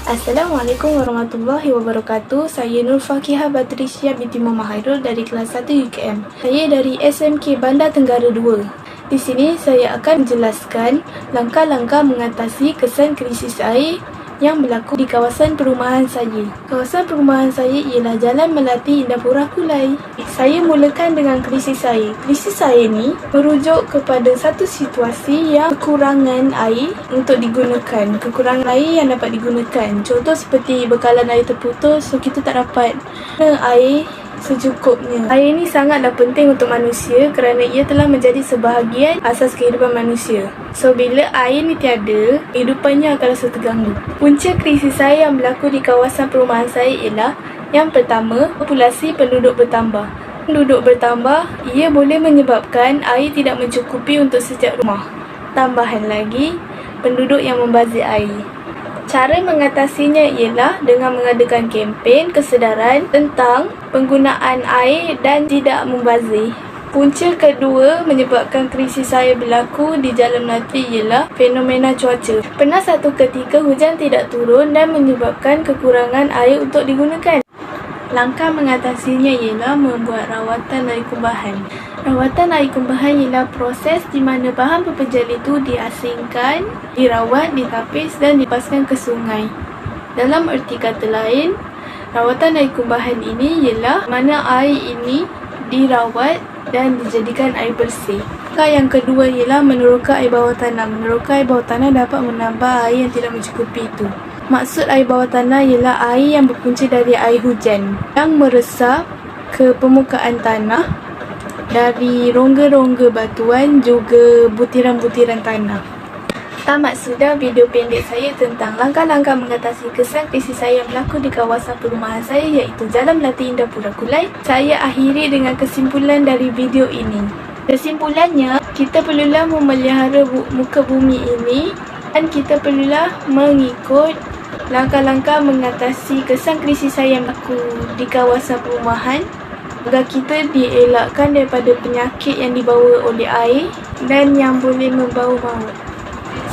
Assalamualaikum warahmatullahi wabarakatuh. Saya Nur Fakihah Batrisya binti Muhammad Hairul dari kelas 1 UKM. Saya dari SMK Bandar Tenggara 2. Di sini saya akan menjelaskan langkah-langkah mengatasi kesan krisis air yang berlaku di kawasan perumahan saya. Kawasan perumahan saya ialah Jalan Melati Indapura Kulai. Saya mulakan dengan krisis air. Krisis air ni merujuk kepada satu situasi yang kekurangan air untuk digunakan. Kekurangan air yang dapat digunakan. Contoh seperti bekalan air terputus, so kita tak dapat air secukupnya. Air ini sangatlah penting untuk manusia kerana ia telah menjadi sebahagian asas kehidupan manusia. So, bila air ni tiada, kehidupannya akan rasa terganggu. Punca krisis air yang berlaku di kawasan perumahan saya ialah yang pertama, populasi penduduk bertambah. Penduduk bertambah, ia boleh menyebabkan air tidak mencukupi untuk setiap rumah. Tambahan lagi, penduduk yang membazir air. Cara mengatasinya ialah dengan mengadakan kempen kesedaran tentang penggunaan air dan tidak membazir. Punca kedua menyebabkan krisis air berlaku di Jalan Melati ialah fenomena cuaca. Pernah satu ketika hujan tidak turun dan menyebabkan kekurangan air untuk digunakan. Langkah mengatasinya ialah membuat rawatan air kumbahan. Rawatan air kumbahan ialah proses di mana bahan pepejal itu diasingkan, dirawat, ditapis dan dipaskan ke sungai. Dalam erti kata lain, rawatan air kumbahan ini ialah mana air ini dirawat dan dijadikan air bersih. Langkah yang kedua ialah meneroka air bawah tanah. Meneroka air bawah tanah dapat menambah air yang tidak mencukupi itu. Maksud air bawah tanah ialah air yang berpunca dari air hujan yang meresap ke permukaan tanah dari rongga-rongga batuan juga butiran-butiran tanah. Tamat sudah video pendek saya tentang langkah-langkah mengatasi kesan krisis air yang berlaku di kawasan perumahan saya iaitu Jalan Melati Indapura Kulai. Saya akhiri dengan kesimpulan dari video ini. Kesimpulannya, kita perlulah memelihara muka bumi ini dan kita perlulah mengikut langkah-langkah mengatasi kesan krisis air yang berlaku di kawasan perumahan agar kita dielakkan daripada penyakit yang dibawa oleh air dan yang boleh membawa maut.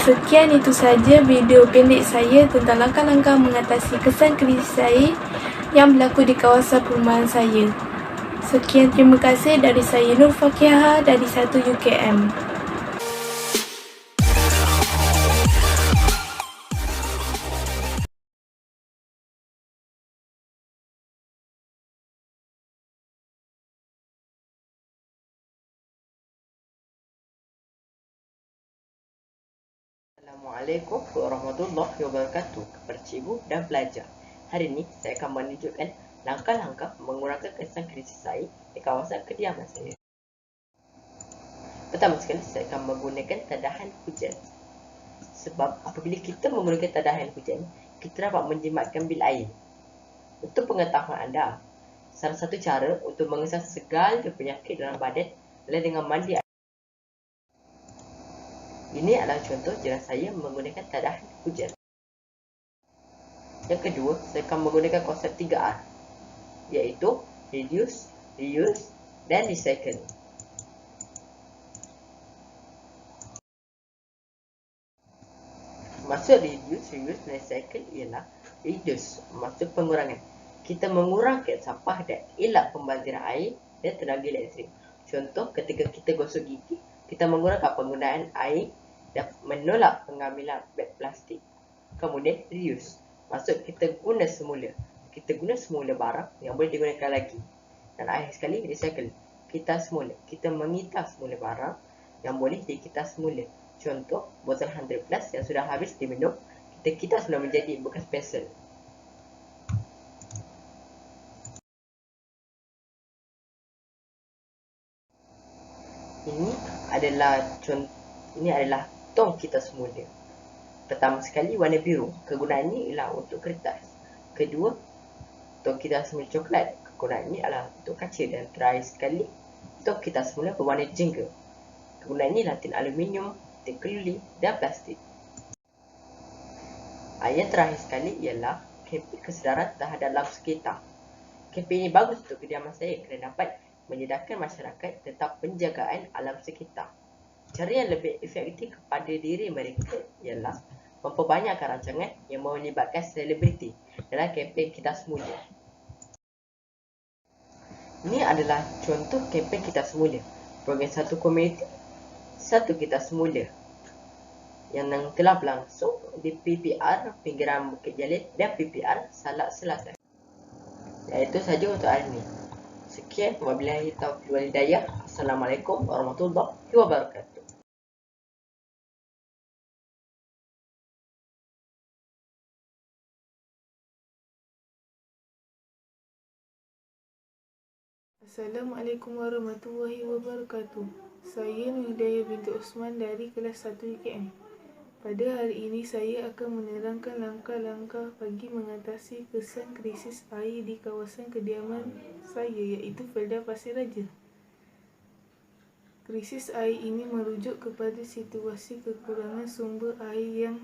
Sekian itu saja video pendek saya tentang langkah-langkah mengatasi kesan krisis air yang berlaku di kawasan perumahan saya. Sekian, terima kasih dari saya Nur Fakihah dari 1 UKM. Assalamualaikum warahmatullahi wabarakatuh kepada cikgu dan pelajar. Hari ini saya akan menunjukkan langkah-langkah mengurangkan kesan krisis air di kawasan kediaman saya. Pertama sekali, saya akan menggunakan tadahan hujan. Sebab apabila kita menggunakan tadahan hujan, kita dapat menjimatkan bil air. Untuk pengetahuan anda, salah satu cara untuk mengesah segala penyakit dalam badan adalah dengan mandi air. Ini adalah contoh jika saya menggunakan tadahan hujan. Yang kedua, saya akan menggunakan konsep 3R, iaitu reduce, reuse, dan recycle. Maksud reduce, reuse, dan recycle ialah reduce, maksud pengurangan. Kita mengurangkan sampah dan elak pembaziran air dan tenaga elektrik. Contoh, ketika kita gosok gigi, kita mengurangkan penggunaan air dan menolak pengambilan beg plastik. Kemudian reuse, maksud kita guna semula. Kita guna semula barang yang boleh digunakan lagi. Dan akhir sekali recycle, kita mengitar semula barang yang boleh dikitar semula. Contoh, botol 100 plus yang sudah habis diminum, kita kitar semula menjadi bekas pensel. Ini adalah tong kita semula. Pertama sekali, warna biru. Kegunaannya ialah untuk kertas. Kedua, tong kita semula coklat. Kegunaannya adalah untuk kaca. Dan terakhir sekali, tong kita semula berwarna jingga. Kegunaannya ialah tin aluminium, tin keluli dan plastik. Yang terakhir sekali ialah kempen kesedaran terhadap alam sekitar. Kempen ini bagus untuk kediaman saya kerana dapat menyedarkan masyarakat tentang penjagaan alam sekitar. Cara yang lebih efektif kepada diri mereka ialah memperbanyakkan rancangan yang melibatkan selebriti dalam kempen Kita Semula. Ini adalah contoh kempen Kita Semula, program satu komuniti, satu Kita Semula yang telah berlangsung di PPR Pinggiran Bukit Jalil dan PPR Salak Selatan. Itu saja untuk hari ini. Sekian, wabillahi taufiq wal hidayah. Assalamualaikum warahmatullahi wabarakatuh. Assalamualaikum warahmatullahi wabarakatuh. Saya Nur Hidayah binti Osman dari kelas 1 UKM. Pada hari ini saya akan menerangkan langkah-langkah bagi mengatasi kesan krisis air di kawasan kediaman saya, iaitu Felda Pasir Raja. Krisis air ini merujuk kepada situasi kekurangan sumber air yang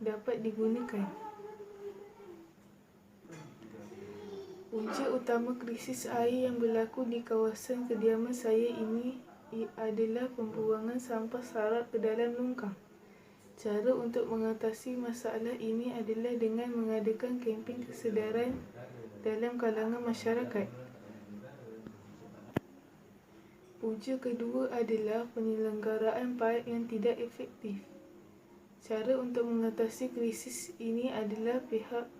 dapat digunakan. Punca utama krisis air yang berlaku di kawasan kediaman saya ini adalah pembuangan sampah sarap ke dalam longkang. Cara untuk mengatasi masalah ini adalah dengan mengadakan kempen kesedaran dalam kalangan masyarakat. Punca kedua adalah penyelenggaraan paip yang tidak efektif. Cara untuk mengatasi krisis ini adalah pihak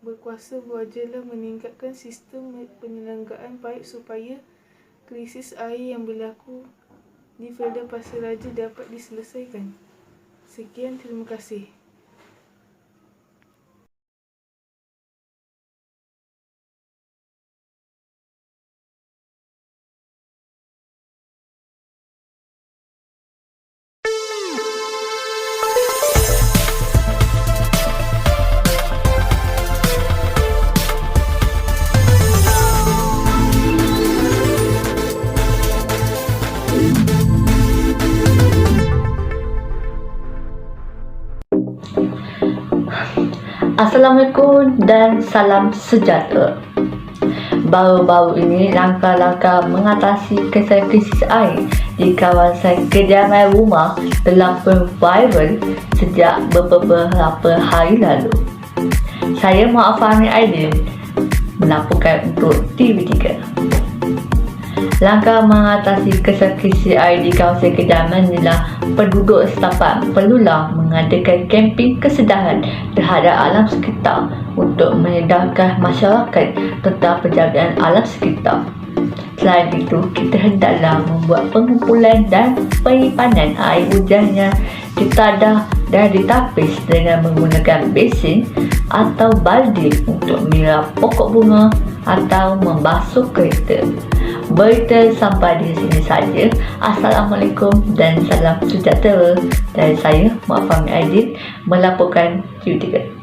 berkuasa wajarlah meningkatkan sistem penyelenggaraan paip supaya krisis air yang berlaku di Felda Pasir Raja dapat diselesaikan. Sekian, terima kasih. Assalamualaikum dan salam sejahtera. Baru-baru ini langkah-langkah mengatasi kesan krisis air di kawasan kediaman rumah telah pun viral sejak beberapa hari lalu. Saya Muhammad Aidil melaporkan untuk TV3. Langkah mengatasi kesan krisis air di kawasan kediaman ialah penduduk setempat perlulah mengadakan kempen kesedaran terhadap alam sekitar untuk menyedarkan masyarakat tentang penjagaan alam sekitar. Selain itu, kita hendaklah membuat pengumpulan dan penyimpanan air hujan yang ditadah dan ditapis dengan menggunakan besin atau baldi untuk menyiram pokok bunga atau membasuh kereta. Berita sampai di sini saja. Assalamualaikum dan salam sejahtera dari saya Muhammad Aidil melaporkan TV3.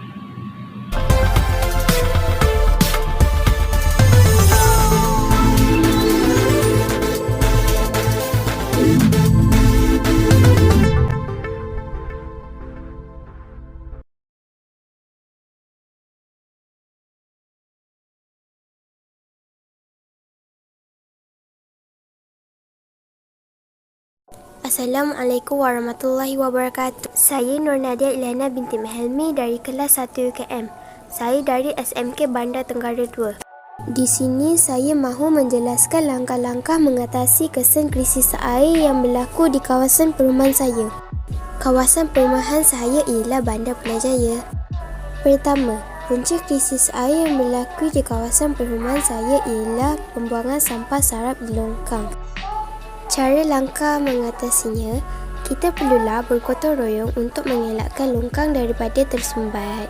Assalamualaikum warahmatullahi wabarakatuh. Saya Nur Nadia Ilana binti Mahelmi dari kelas 1 UKM. Saya dari SMK Bandar Tenggara 2. Di sini saya mahu menjelaskan langkah-langkah mengatasi kesan krisis air yang berlaku di kawasan perumahan saya. Kawasan perumahan saya ialah Bandar Pelajaya. Pertama, punca krisis air yang berlaku di kawasan perumahan saya ialah pembuangan sampah sarap di longkang. Cara langkah mengatasinya, kita perlulah bergotong royong untuk mengelakkan longkang daripada tersumbat.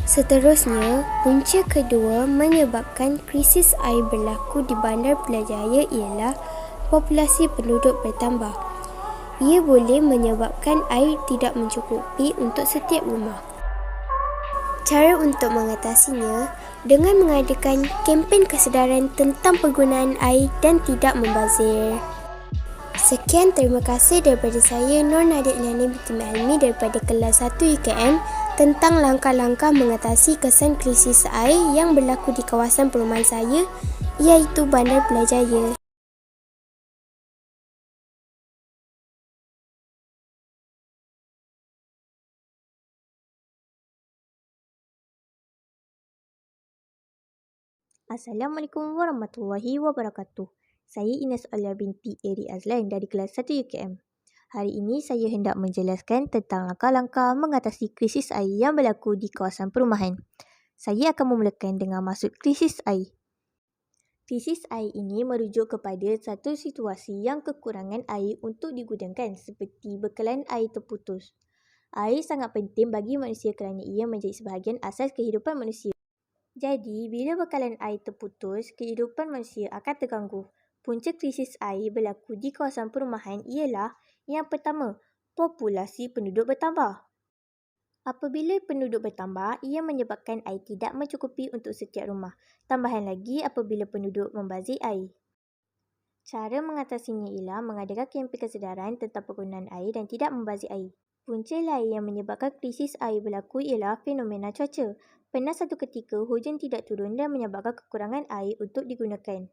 Seterusnya, punca kedua menyebabkan krisis air berlaku di Bandar Pelajaya ialah populasi penduduk bertambah. Ia boleh menyebabkan air tidak mencukupi untuk setiap rumah. Cara untuk mengatasinya dengan mengadakan kempen kesedaran tentang penggunaan air dan tidak membazir. Sekian, terima kasih daripada saya Nur Nadia Ilana binti Mahelmi daripada kelas 1 UKM tentang langkah-langkah mengatasi kesan krisis air yang berlaku di kawasan perumahan saya, iaitu Bandar Pelajaya. Assalamualaikum warahmatullahi wabarakatuh. Saya Ines Alia binti Eri Azlan dari kelas 1 UKM. Hari ini saya hendak menjelaskan tentang langkah-langkah mengatasi krisis air yang berlaku di kawasan perumahan. Saya akan memulakan dengan maksud krisis air. Krisis air ini merujuk kepada satu situasi yang kekurangan air untuk digunakan seperti bekalan air terputus. Air sangat penting bagi manusia kerana ia menjadi sebahagian asas kehidupan manusia. Jadi, bila bekalan air terputus, kehidupan manusia akan terganggu. Punca krisis air berlaku di kawasan perumahan ialah yang pertama, populasi penduduk bertambah. Apabila penduduk bertambah, ia menyebabkan air tidak mencukupi untuk setiap rumah. Tambahan lagi apabila penduduk membazir air. Cara mengatasinya ialah mengadakan kempen kesedaran tentang penggunaan air dan tidak membazir air. Punca lain yang menyebabkan krisis air berlaku ialah fenomena cuaca. Pernah satu ketika hujan tidak turun dan menyebabkan kekurangan air untuk digunakan.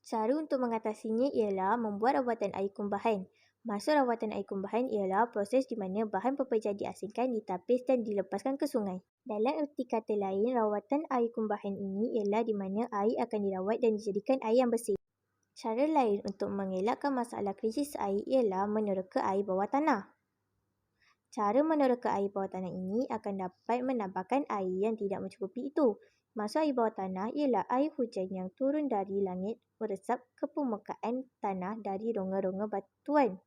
Cara untuk mengatasinya ialah membuat rawatan air kumbahan. Maksud rawatan air kumbahan ialah proses di mana bahan pepeja diasingkan, ditapis dan dilepaskan ke sungai. Dalam erti kata lain, rawatan air kumbahan ini ialah di mana air akan dirawat dan dijadikan air yang bersih. Cara lain untuk mengelakkan masalah krisis air ialah menerka air bawah tanah. Cara menerka air bawah tanah ini akan dapat menambahkan air yang tidak mencukupi itu. Maksud air bawah tanah ialah air hujan yang turun dari langit meresap ke permukaan tanah dari rongga-rongga batuan.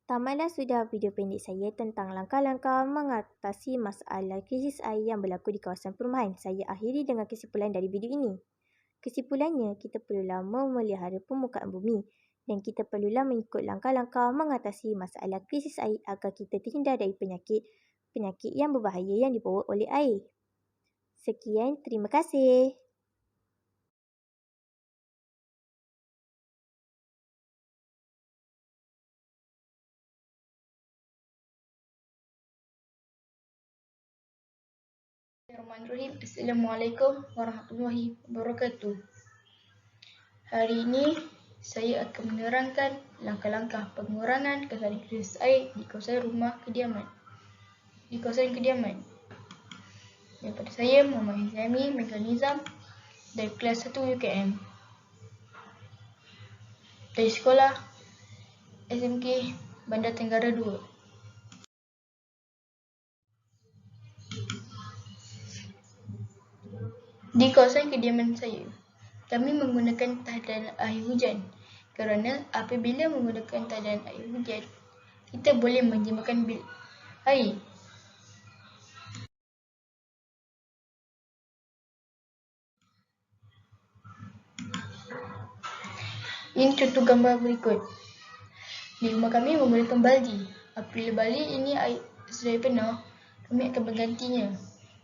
Tamatlah sudah video pendek saya tentang langkah-langkah mengatasi masalah krisis air yang berlaku di kawasan perumahan. Saya akhiri dengan kesimpulan dari video ini. Kesimpulannya, kita perlulah memelihara permukaan bumi dan kita perlulah mengikut langkah-langkah mengatasi masalah krisis air agar kita terhindar dari penyakit yang berbahaya yang dibawa oleh air. Sekian, terima kasih. Bismillahirrahmanirrahim. Assalamualaikum warahmatullahi wabarakatuh. Hari ini saya akan menerangkan langkah-langkah pengurangan kesan krisis air di kawasan kediaman. Daripada saya, Muhammad Izami Mekanism dari kelas 1 UKM. Dari sekolah SMK Bandar Tenggara 2. Di kawasan kediaman saya, kami menggunakan tahanan air hujan kerana apabila menggunakan tahanan air hujan, kita boleh menjimatkan bil air. Ini contoh gambar berikut. Di rumah kami menggunakan baldi. Apabila baldi ini air sudah penuh, kami akan menggantinya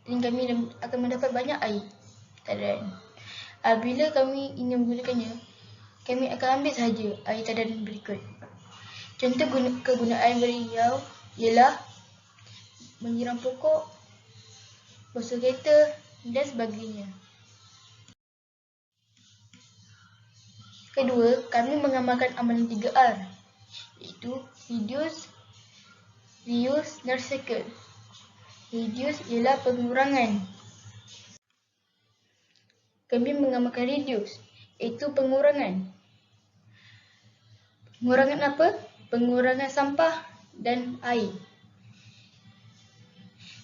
dan kami akan mendapat banyak air. Apabila kami ingin menggunakannya, kami akan ambil sahaja air tadan berikut. Contoh kegunaan beliau ialah menyiram pokok, basuh kereta dan sebagainya. Kedua, kami mengamalkan amalan 3R, iaitu reduce, reuse dan recycle. Reduce ialah pengurangan. Kami mengamalkan reduce, iaitu pengurangan. Pengurangan apa? Pengurangan sampah dan air.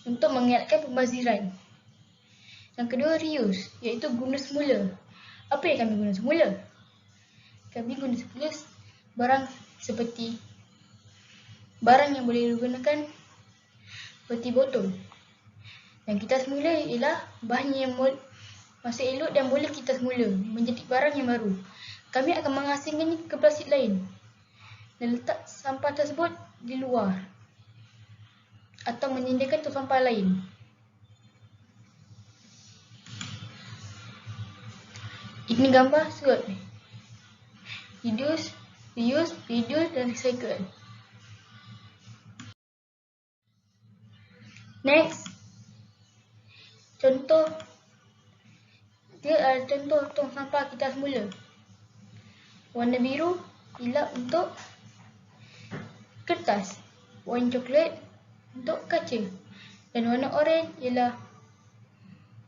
Untuk mengelakkan pembaziran. Yang kedua, reuse, iaitu guna semula. Apa yang kami guna semula? Kami guna semula barang seperti barang yang boleh digunakan seperti botol. Dan kita semula ialah bahan yang masih elok dan boleh kita semula menjadi barang yang baru. Kami akan mengasingkannya ke plastik lain dan letak sampah tersebut di luar atau menyediakan tong sampah lain. Ini gambar surat. Reduce, reuse, reduce dan recycle. Next, contoh tong sampah kita semula. Warna biru ialah untuk kertas, warna coklat untuk kaca dan warna oranye ialah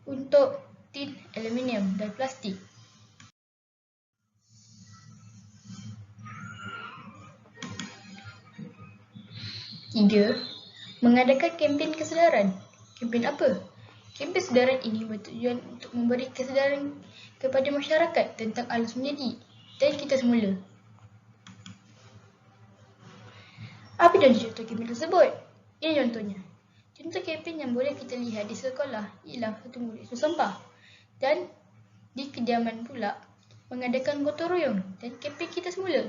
untuk tin, aluminium dan plastik. Tiga, mengadakan kempen kesedaran. Kempen apa? Kempen kesedaran ini bertujuan untuk memberi kesedaran kepada masyarakat tentang alas menjadi dan kita semula. Apa contoh kempen tersebut? Ini contohnya. Contoh kempen yang boleh kita lihat di sekolah ialah satu murid sampah dan di kediaman pula mengadakan gotong royong dan kempen kita semula.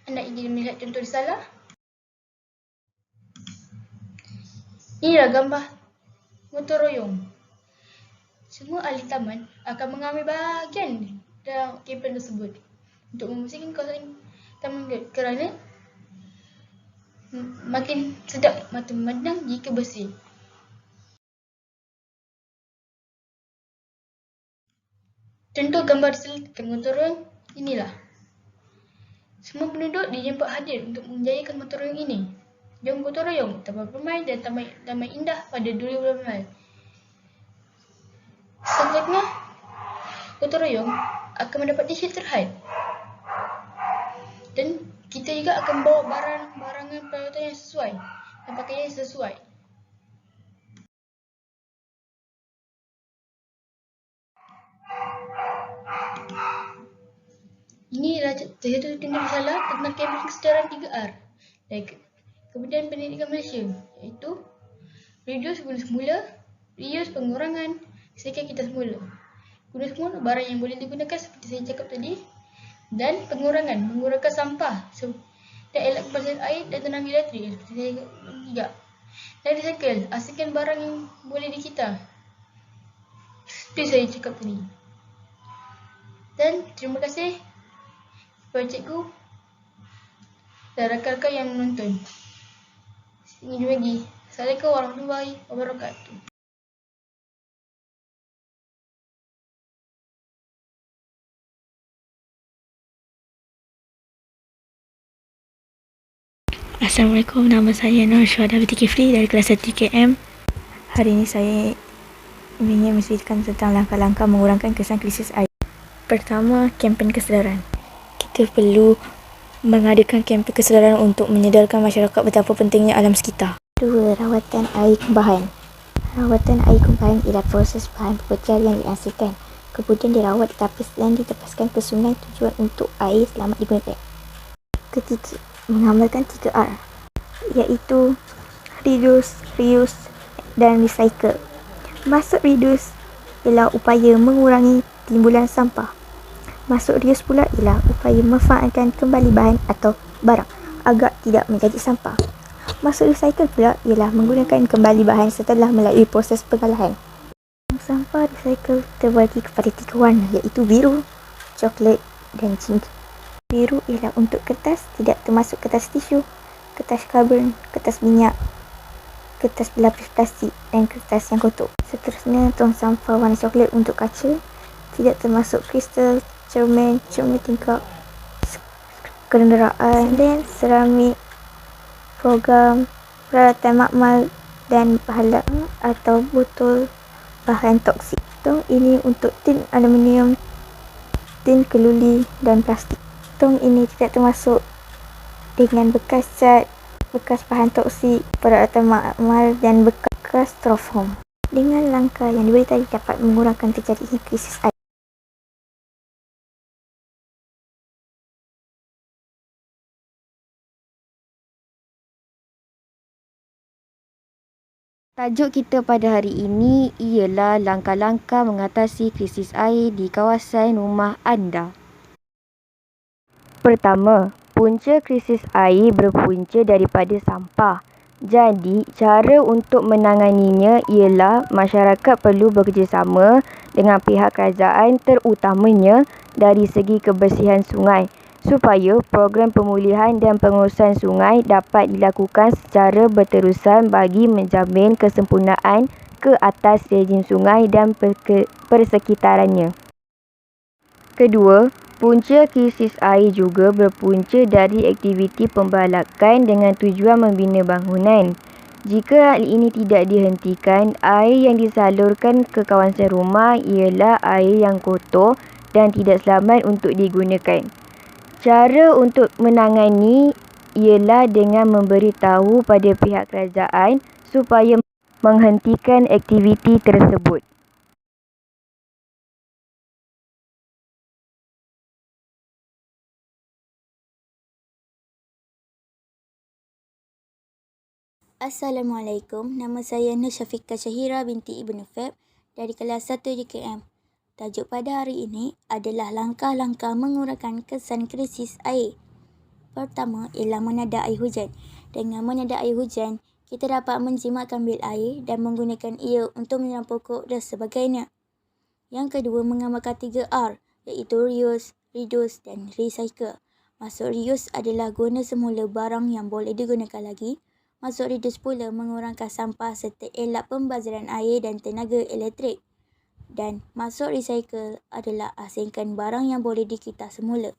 Anda ingin melihat contoh risalah? Inilah gambar gotong royong. Semua ahli taman akan mengambil bahagian dalam kempen tersebut untuk membersihkan kawasan taman kerana makin sedap mata memandang jika bersih. Contoh gambar risalah tentang gotong royong inilah. Semua penduduk dijemput hadir untuk menjayakan gotong royong ini. Jom gotong royong, taman permai dan taman indah pada 2018. Selanjutnya, gotong royong akan mendapat t-shirt terhad. Dan kita juga akan bawa barangan peralatan yang sesuai dan pakaian yang sesuai. Ini adalah satu tindak risalah tentang kempen kesedaran 3R dari Kementerian Pendidikan Malaysia, iaitu reduce guna semula, reuse pengurangan, recycle kita semula. Guna semula barang yang boleh digunakan seperti saya cakap tadi, dan pengurangan, mengurangkan sampah dan elak pembalasan air dan tenaga elektrik seperti saya cakap juga. Dan recycle, asingkan barang yang boleh dikita seperti saya cakap tadi. Dan terima kasih kepada cikgu dan rakan-rakan yang menonton. Ini jumpa lagi. Assalamualaikum warahmatullahi wabarakatuh. Assalamualaikum, nama saya Nur Syuhada binti Kifli dari kelas 1 UKM. Hari ini saya ingin menceritakan tentang langkah-langkah mengurangkan kesan krisis air. Pertama, kempen kesedaran. Kita perlu mengadakan kempen kesedaran untuk menyedarkan masyarakat betapa pentingnya alam sekitar. 2. Rawatan air kumbahan. Rawatan air kumbahan ialah proses bahan pekerja yang dihasilkan, kemudian dirawat ditapis dan ditepaskan ke sungai tujuan untuk air selamat digunakan. Ketiga, mengamalkan 3R, iaitu reduce, reuse dan recycle. Maksud reduce ialah upaya mengurangi timbulan sampah. Maksud reuse pula ialah upaya memanfaatkan kembali bahan atau barang agar tidak menjadi sampah. Maksud recycle pula ialah menggunakan kembali bahan setelah melalui proses pengolahan. Sampah recycle terbagi kepada 3 warna, iaitu biru, coklat dan jingga. Biru ialah untuk kertas, tidak termasuk kertas tisu, kertas karbon, kertas minyak, kertas berlapis plastik dan kertas yang kotor. Seterusnya, tong sampah warna coklat untuk kaca, tidak termasuk kristal, cermin tingkap, kenderaan dan seramik, program, peralatan makmal dan pahala atau botol bahan toksik. Tong ini untuk tin aluminium, tin keluli dan plastik. Tong ini tidak termasuk dengan bekas cat, bekas bahan toksik, peralatan makmal dan bekas styrofoam. Dengan langkah yang diberi tadi dapat mengurangkan terjadinya krisis air. Tajuk kita pada hari ini ialah langkah-langkah mengatasi krisis air di kawasan rumah anda. Pertama, punca krisis air berpunca daripada sampah. Jadi, cara untuk menanganinya ialah masyarakat perlu bekerjasama dengan pihak kerajaan terutamanya dari segi kebersihan sungai supaya program pemulihan dan pengurusan sungai dapat dilakukan secara berterusan bagi menjamin kesempurnaan ke atas rejim sungai dan persekitarannya. Kedua, punca krisis air juga berpunca dari aktiviti pembalakan dengan tujuan membina bangunan. Jika hal ini tidak dihentikan, air yang disalurkan ke kawasan rumah ialah air yang kotor dan tidak selamat untuk digunakan. Cara untuk menangani ialah dengan memberitahu pada pihak kerajaan supaya menghentikan aktiviti tersebut. Assalamualaikum, nama saya Nur Syafiqah Syahira binti Ibnu Feb dari kelas 1 JKM. Tajuk pada hari ini adalah langkah-langkah mengurangkan kesan krisis air. Pertama ialah menadah air hujan. Dengan menadah air hujan, kita dapat menjimatkan bil air dan menggunakan ia untuk menyiram pokok dan sebagainya. Yang kedua, mengamalkan 3R iaitu reuse, reduce dan recycle. Maksud reuse adalah guna semula barang yang boleh digunakan lagi. Maksud reduce pula mengurangkan sampah serta elak pembazaran air dan tenaga elektrik. Dan maksud recycle adalah asingkan barang yang boleh dikita semula.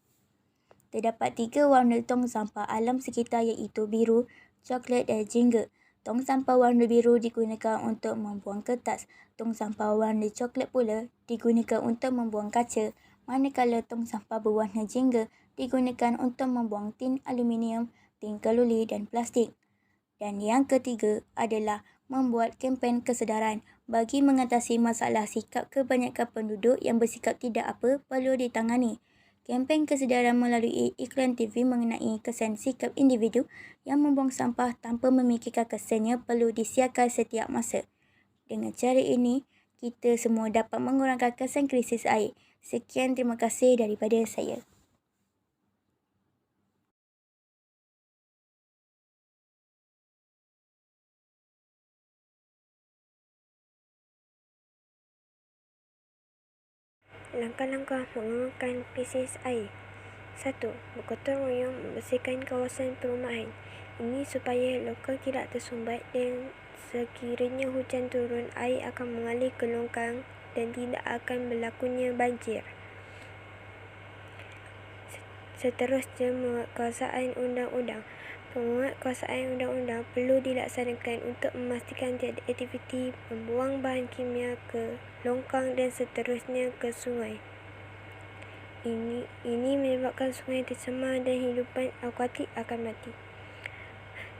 Terdapat 3 warna tong sampah alam sekitar iaitu biru, coklat dan jingga. Tong sampah warna biru digunakan untuk membuang kertas. Tong sampah warna coklat pula digunakan untuk membuang kaca. Manakala tong sampah berwarna jingga digunakan untuk membuang tin aluminium, tin kalori dan plastik. Dan yang ketiga adalah membuat kempen kesedaran bagi mengatasi masalah sikap kebanyakan penduduk yang bersikap tidak apa perlu ditangani. Kempen kesedaran melalui iklan TV mengenai kesan sikap individu yang membuang sampah tanpa memikirkan kesannya perlu disiarkan setiap masa. Dengan cara ini, kita semua dapat mengurangkan kesan krisis air. Sekian, terima kasih daripada saya. Langkah-langkah mengurangkan krisis air. 1. Bergotong royong membersihkan kawasan perumahan. Ini supaya lokal tidak tersumbat dan sekiranya hujan turun, air akan mengalir ke longkang dan tidak akan berlakunya banjir. Seterusnya, menguatkuasaan undang-undang. Penguatkuasaan undang-undang perlu dilaksanakan untuk memastikan tiada aktiviti membuang bahan kimia ke longkang dan seterusnya ke sungai. Ini menyebabkan sungai tercemar dan hidupan akuatik akan mati.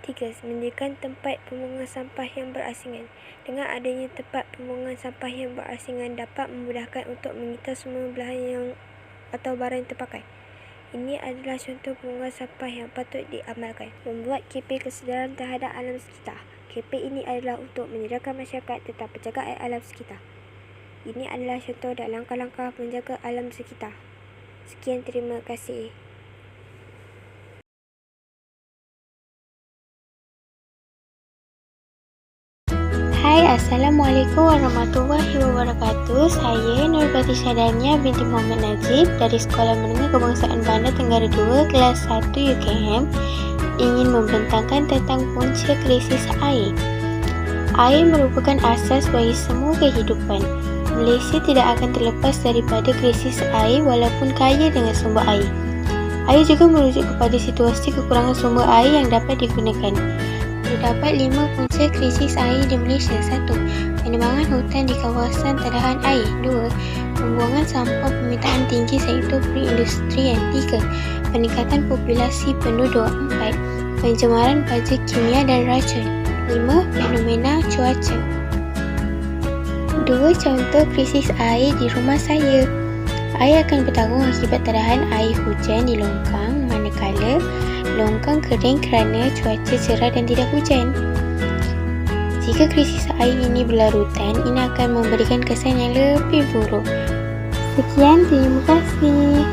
3. Menyediakan tempat pembuangan sampah yang berasingan. Dengan adanya tempat pembuangan sampah yang berasingan dapat memudahkan untuk menyita semua bahan yang atau barang yang terpakai. Ini adalah contoh pembuangan sampah yang patut diamalkan. Membuat kempen kesedaran terhadap alam sekitar. Kempen ini adalah untuk menyedarkan masyarakat tentang penjagaan alam sekitar. Ini adalah contoh dan langkah-langkah menjaga alam sekitar. Sekian, terima kasih. Hai, Assalamualaikum warahmatullahi wabarakatuh. Saya Nur Batisha Dania binti Muhammad Najib dari Sekolah Menengah Kebangsaan Bandar Tenggara 2 kelas 1 UKM ingin membentangkan tentang punca krisis air. Air merupakan asas bagi semua kehidupan. Malaysia tidak akan terlepas daripada krisis air walaupun kaya dengan sumber air. Air juga merujuk kepada situasi kekurangan sumber air yang dapat digunakan. Terdapat 5 punca krisis air di Malaysia. 1. Penebangan hutan di kawasan tadahan air. 2. Pembuangan sampah permintaan tinggi sektor perindustrian. 3. Peningkatan populasi penduduk. 4. Pencemaran baja kimia dan racun. 5. Fenomena cuaca. 2 contoh krisis air di rumah saya. Air akan bertarung akibat tadahan air hujan di longkang manakala longkang kering kerana cuaca cerah dan tidak hujan. Jika krisis air ini berlarutan, ini akan memberikan kesan yang lebih buruk. Sekian, terima kasih.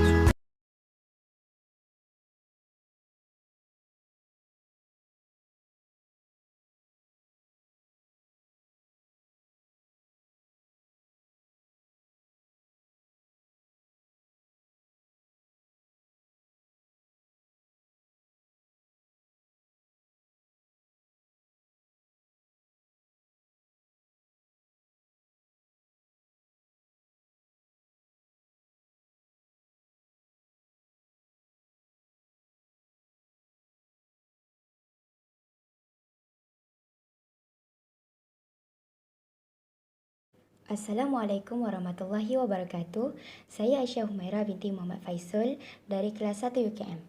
Assalamualaikum warahmatullahi wabarakatuh. Saya Aisyah Humaira binti Muhammad Faisal dari kelas 1 UKM.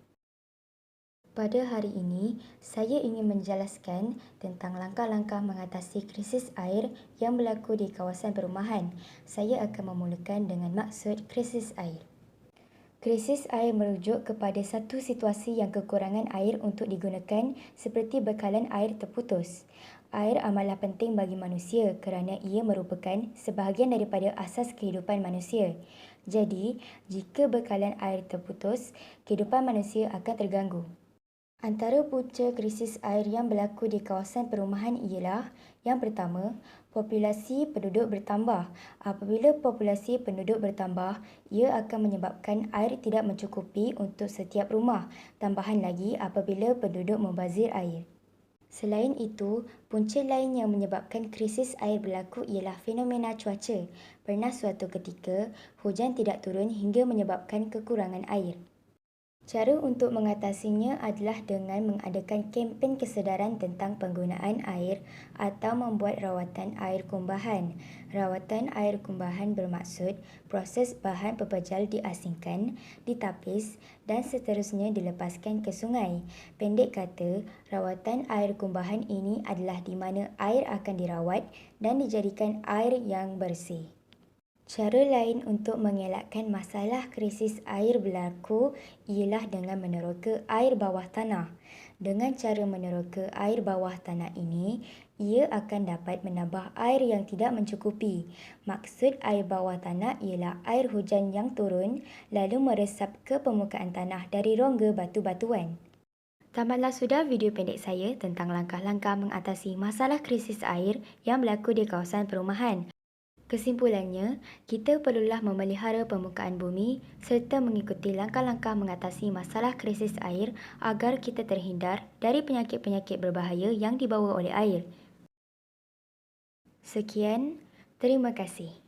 Pada hari ini, saya ingin menjelaskan tentang langkah-langkah mengatasi krisis air yang berlaku di kawasan perumahan. Saya akan memulakan dengan maksud krisis air. Krisis air merujuk kepada satu situasi yang kekurangan air untuk digunakan seperti bekalan air terputus. Air amatlah penting bagi manusia kerana ia merupakan sebahagian daripada asas kehidupan manusia. Jadi, jika bekalan air terputus, kehidupan manusia akan terganggu. Antara punca krisis air yang berlaku di kawasan perumahan ialah: yang pertama, populasi penduduk bertambah. Apabila populasi penduduk bertambah, ia akan menyebabkan air tidak mencukupi untuk setiap rumah. Tambahan lagi apabila penduduk membazir air. Selain itu, punca lain yang menyebabkan krisis air berlaku ialah fenomena cuaca. Pernah suatu ketika, hujan tidak turun hingga menyebabkan kekurangan air. Cara untuk mengatasinya adalah dengan mengadakan kempen kesedaran tentang penggunaan air atau membuat rawatan air kumbahan. Rawatan air kumbahan bermaksud proses bahan pepejal diasingkan, ditapis dan seterusnya dilepaskan ke sungai. Pendek kata, rawatan air kumbahan ini adalah di mana air akan dirawat dan dijadikan air yang bersih. Cara lain untuk mengelakkan masalah krisis air berlaku ialah dengan meneroka air bawah tanah. Dengan cara meneroka air bawah tanah ini, ia akan dapat menambah air yang tidak mencukupi. Maksud air bawah tanah ialah air hujan yang turun lalu meresap ke permukaan tanah dari rongga batu-batuan. Tamatlah sudah video pendek saya tentang langkah-langkah mengatasi masalah krisis air yang berlaku di kawasan perumahan. Kesimpulannya, kita perlulah memelihara permukaan bumi serta mengikuti langkah-langkah mengatasi masalah krisis air agar kita terhindar dari penyakit-penyakit berbahaya yang dibawa oleh air. Sekian, terima kasih.